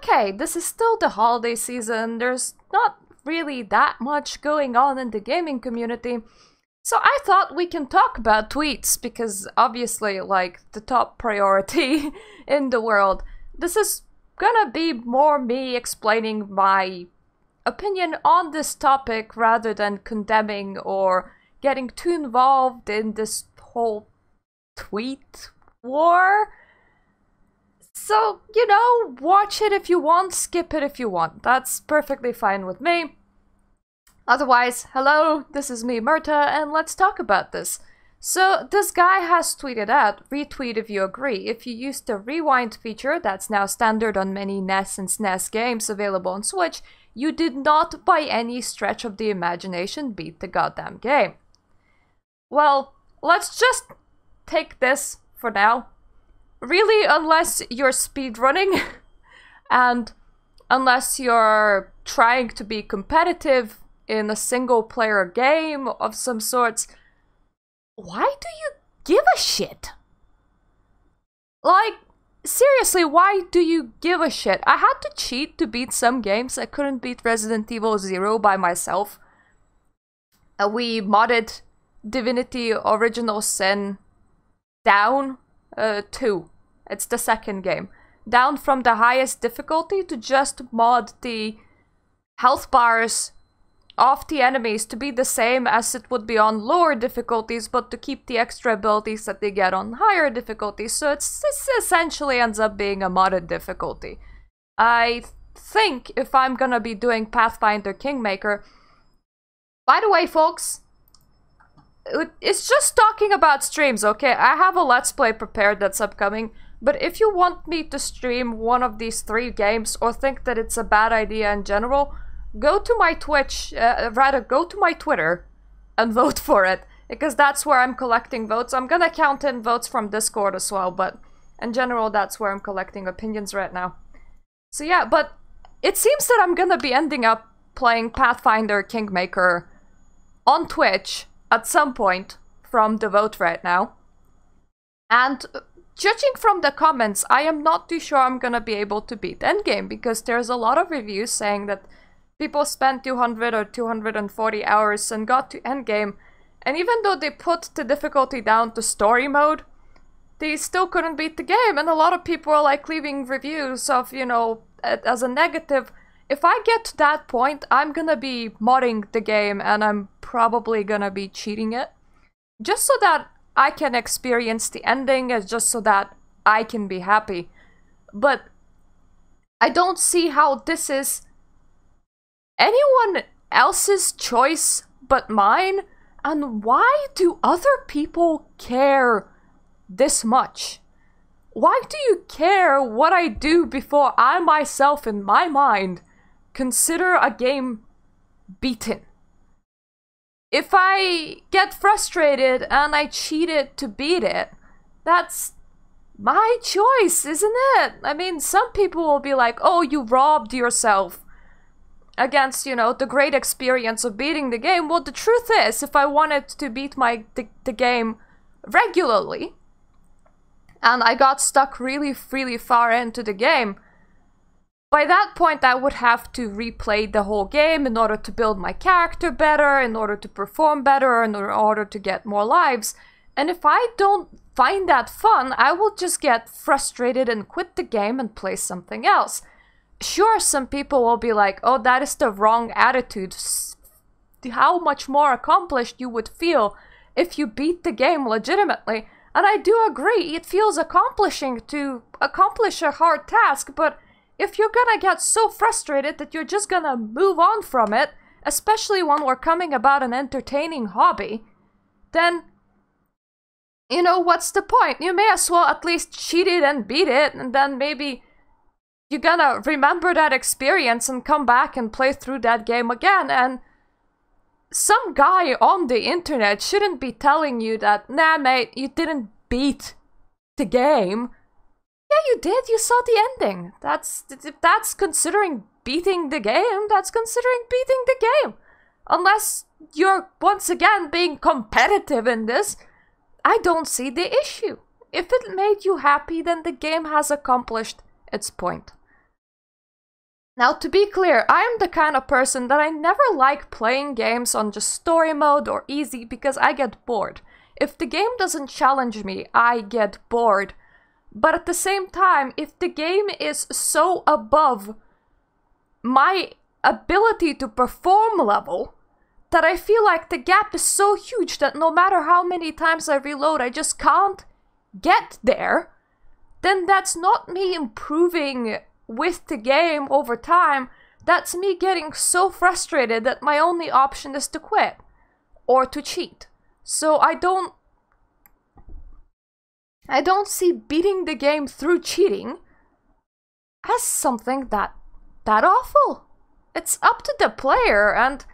okay, this is still the holiday season, there's not really that much going on in the gaming community, so I thought we can talk about tweets, because obviously, like, the top priority in the world. This is gonna be more me explaining my opinion on this topic rather than condemning or getting too involved in this whole tweet war. So, you know, watch it if you want, skip it if you want. That's perfectly fine with me. Otherwise, hello, this is me, Murta, and let's talk about this. So, this guy has tweeted out, retweet if you agree, if you use the rewind feature that's now standard on many NES and SNES games available on Switch, you did not by any stretch of the imagination beat the goddamn game. Well, let's just take this for now. Really, unless you're speedrunning, and unless you're trying to be competitive in a single-player game of some sorts, why do you give a shit? Like, seriously, why do you give a shit? I had to cheat to beat some games. I couldn't beat Resident Evil 0 by myself. We modded Divinity Original Sin down 2. It's the second game. Down from the highest difficulty to just mod the health bars of the enemies to be the same as it would be on lower difficulties, but to keep the extra abilities that they get on higher difficulties. So it's essentially ends up being a modded difficulty. I think if I'm gonna be doing Pathfinder Kingmaker... By the way, folks, it's just talking about streams, okay? I have a Let's Play prepared that's upcoming, but if you want me to stream one of these 3 games or think that it's a bad idea in general, go to my Twitch, go to my Twitter and vote for it, because that's where I'm collecting votes. I'm gonna count in votes from Discord as well, but in general, that's where I'm collecting opinions right now. So yeah, but it seems that I'm gonna be ending up playing Pathfinder Kingmaker on Twitch at some point from the vote right now. And judging from the comments, I am not too sure I'm gonna be able to beat Endgame, because there's a lot of reviews saying that people spent 200 or 240 hours and got to Endgame, and even though they put the difficulty down to story mode, they still couldn't beat the game, and a lot of people are like leaving reviews of, you know, as a negative. If I get to that point, I'm gonna be modding the game, and I'm probably gonna be cheating it, just so that I can experience the ending, and just so that I can be happy. But I don't see how this is anyone else's choice but mine, and why do other people care this much? Why do you care what I do before I myself, in my mind, consider a game beaten? If I get frustrated and I cheated to beat it, that's my choice, isn't it? I mean, some people will be like, oh, you robbed yourself against, you know, the great experience of beating the game. Well, the truth is, if I wanted to beat the game regularly, and I got stuck really far into the game, by that point I would have to replay the whole game in order to build my character better, in order to perform better, in order to get more lives. And if I don't find that fun, I will just get frustrated and quit the game and play something else. Sure, some people will be like, oh, that is the wrong attitude. How much more accomplished you would feel if you beat the game legitimately. And I do agree, it feels accomplishing to accomplish a hard task, but if you're gonna get so frustrated that you're just gonna move on from it, especially when we're coming about an entertaining hobby, then, you know, what's the point? You may as well at least cheat it and beat it, and then maybe you're gonna remember that experience and come back and play through that game again. And some guy on the internet shouldn't be telling you that, nah mate, you didn't beat the game. Yeah, you did, you saw the ending. If that's considering beating the game, that's considering beating the game. Unless you're once again being competitive in this, I don't see the issue. If it made you happy, then the game has accomplished its point. Now, to be clear, I am the kind of person that I never like playing games on just story mode or easy because I get bored. If the game doesn't challenge me, I get bored. But at the same time, if the game is so above my ability to perform level that I feel like the gap is so huge that no matter how many times I reload, I just can't get there, then that's not me improving with the game over time. That's me getting so frustrated that my only option is to quit or to cheat. So I don't see beating the game through cheating as something that awful. It's up to the player, and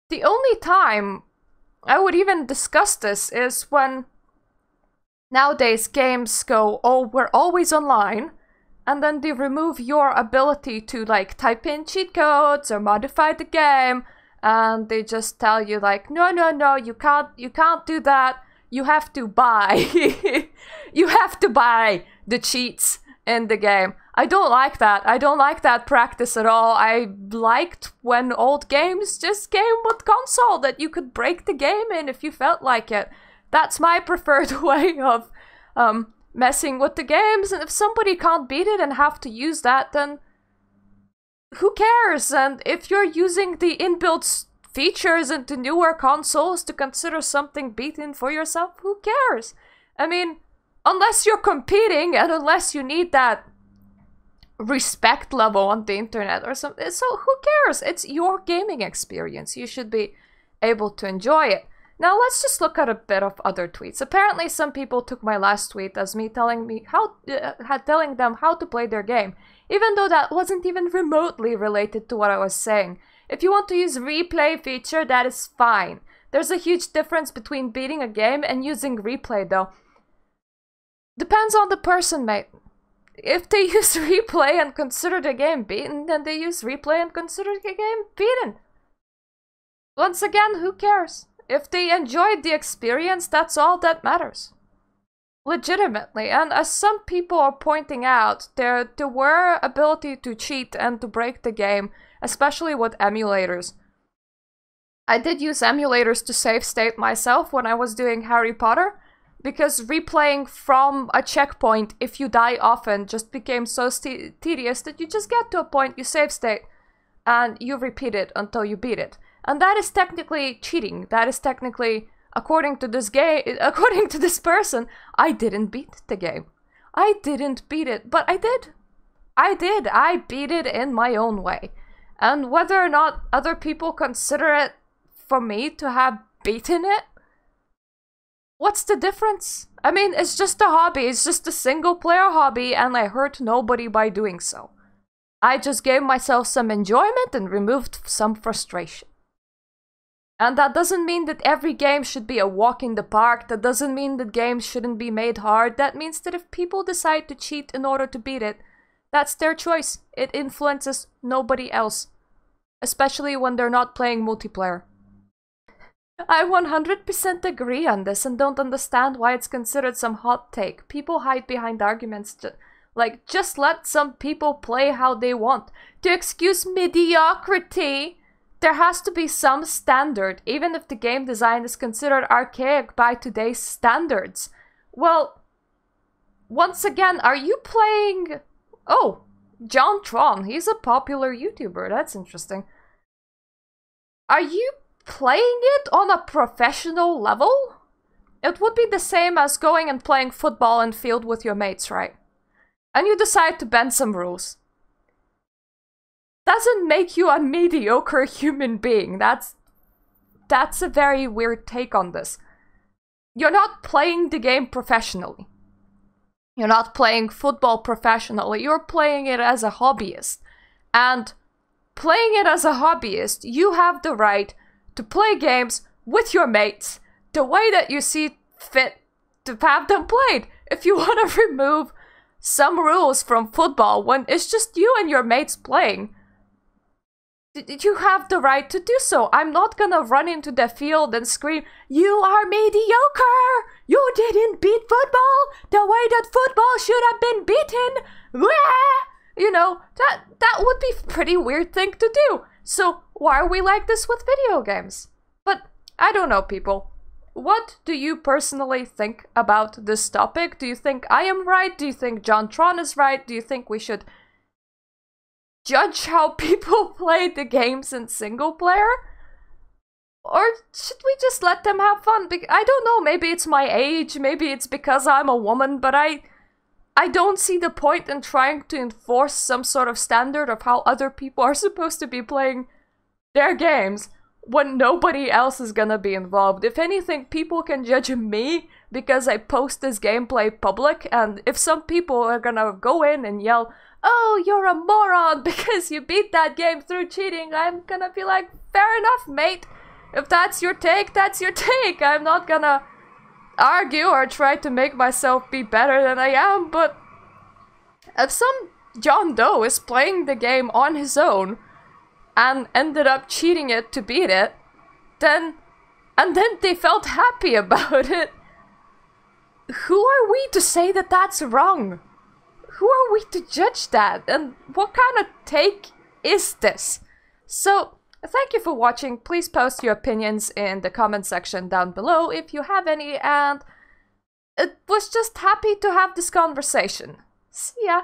the only time I would even discuss this is when nowadays games go, oh, we're always online, and then they remove your ability to like type in cheat codes or modify the game, and they just tell you like, no, you can't do that. You have to buy. You have to buy the cheats in the game. I don't like that. I don't like that practice at all. I liked when old games just came with console that you could break the game in if you felt like it. That's my preferred way of messing with the games. And if somebody can't beat it and have to use that, then who cares? And if you're using the inbuilt features into newer consoles to consider something beaten for yourself, who cares? I mean, unless you're competing and unless you need that respect level on the internet or something, so who cares? It's your gaming experience. You should be able to enjoy it. Now let's just look at a bit of other tweets. Apparently some people took my last tweet as me telling them how to play their game, even though that wasn't even remotely related to what I was saying. If you want to use replay feature, that is fine. There's a huge difference between beating a game and using replay though. Depends on the person, mate. If they use replay and consider the game beaten, then they use replay and consider the game beaten. Once again, who cares? If they enjoyed the experience, that's all that matters. Legitimately. And as some people are pointing out, there were ability to cheat and to break the game, especially with emulators. I did use emulators to save state myself when I was doing Harry Potter, because replaying from a checkpoint if you die often just became so tedious that you just get to a point, you save state, and you repeat it until you beat it. And that is technically cheating. That is technically, according to this person, I didn't beat the game. I didn't beat it, but I did. I beat it in my own way. And whether or not other people consider it for me to have beaten it, what's the difference? I mean, it's just a hobby. It's just a single-player hobby, and I hurt nobody by doing so. I just gave myself some enjoyment and removed some frustration. And that doesn't mean that every game should be a walk in the park. That doesn't mean that games shouldn't be made hard. That means that if people decide to cheat in order to beat it, that's their choice. It influences nobody else. Especially when they're not playing multiplayer. I 100% agree on this and don't understand why it's considered some hot take. People hide behind arguments like, just let some people play how they want. To excuse mediocrity, there has to be some standard, even if the game design is considered archaic by today's standards. Well, once again, are you playing... Oh, John Tron, he's a popular YouTuber, that's interesting. Are you playing it on a professional level? It would be the same as going and playing football in field with your mates, right? And you decide to bend some rules. Doesn't make you a mediocre human being. That's a very weird take on this. You're not playing the game professionally. You're not playing football professionally. You're playing it as a hobbyist. And playing it as a hobbyist, you have the right to play games with your mates the way that you see fit to have them played. If you want to remove some rules from football when it's just you and your mates playing, you have the right to do so. I'm not gonna run into the field and scream, "You are mediocre! You didn't beat football the way that football should have been beaten!" You know, that would be a pretty weird thing to do. So why are we like this with video games? But I don't know, people. What do you personally think about this topic? Do you think I am right? Do you think JonTron is right? Do you think we should judge how people play the games in single player? Or should we just let them have fun? I don't know, maybe it's my age, maybe it's because I'm a woman, but I don't see the point in trying to enforce some sort of standard of how other people are supposed to be playing their games when nobody else is gonna be involved. If anything, people can judge me because I post this gameplay public, and if some people are gonna go in and yell, "Oh, you're a moron because you beat that game through cheating," I'm gonna be like, fair enough, mate. If that's your take, that's your take. I'm not gonna argue or try to make myself be better than I am, but if some John Doe is playing the game on his own and ended up cheating it to beat it, then they felt happy about it, who are we to say that that's wrong? Who are we to judge that? And what kind of take is this? So, thank you for watching. Please post your opinions in the comment section down below if you have any, and it was just happy to have this conversation. See ya!